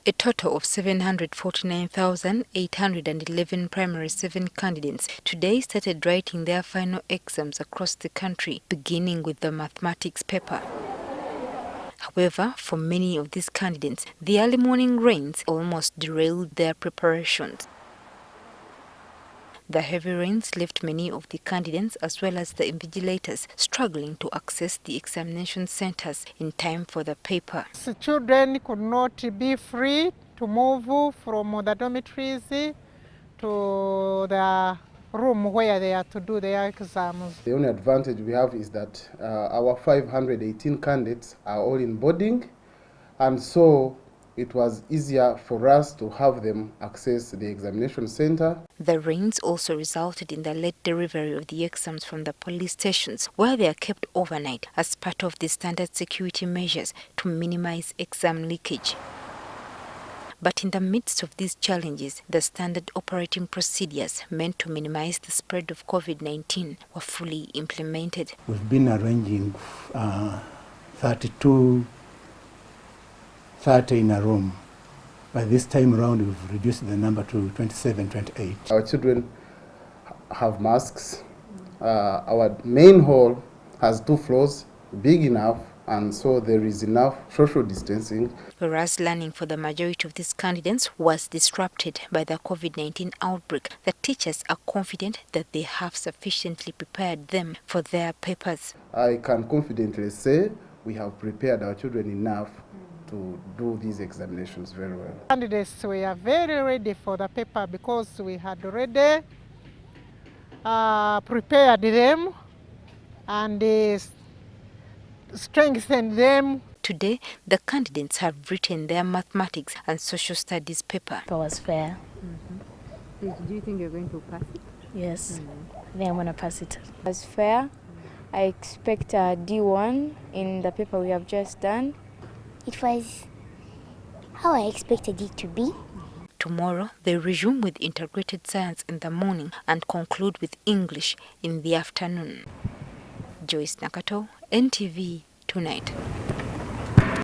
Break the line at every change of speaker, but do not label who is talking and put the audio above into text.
A total of 749,811 primary 7 candidates today started writing their final exams across the country, beginning with the mathematics paper. However, for many of these candidates, the early morning rains almost derailed their preparations. The heavy rains left many of the candidates as well as the invigilators struggling to access the examination centers in time for the paper.
The children could not be free to move from the dormitories to the room where they are to do their exams.
The only advantage we have is that our 518 candidates are all in boarding, and so it was easier for us to have them access the examination center.
The rains also resulted in the late delivery of the exams from the police stations, where they are kept overnight as part of the standard security measures to minimize exam leakage. But in the midst of these challenges, the standard operating procedures meant to minimize the spread of COVID-19 were fully implemented.
We've been arranging 30 in a room. By this time around, we've reduced the number to 27, 28.
Our children have masks. Our main hall has 2 floors, big enough, and so there is enough social distancing.
Whereas learning for the majority of these candidates was disrupted by the COVID-19 outbreak, the teachers are confident that they have sufficiently prepared them for their papers.
I can confidently say we have prepared our children enough to do these examinations very well.
Candidates were very ready for the paper because we had already prepared them and strengthened them.
Today, the candidates have written their mathematics and social studies paper.
It was fair.
Do you think you're going to pass it?
Yes, I think I'm going to pass it.
It was fair. I expect a D1 in the paper we have just done.
It was how I expected it to be.
Tomorrow, they resume with integrated science in the morning and conclude with English in the afternoon. Joyce Nakato, NTV Tonight.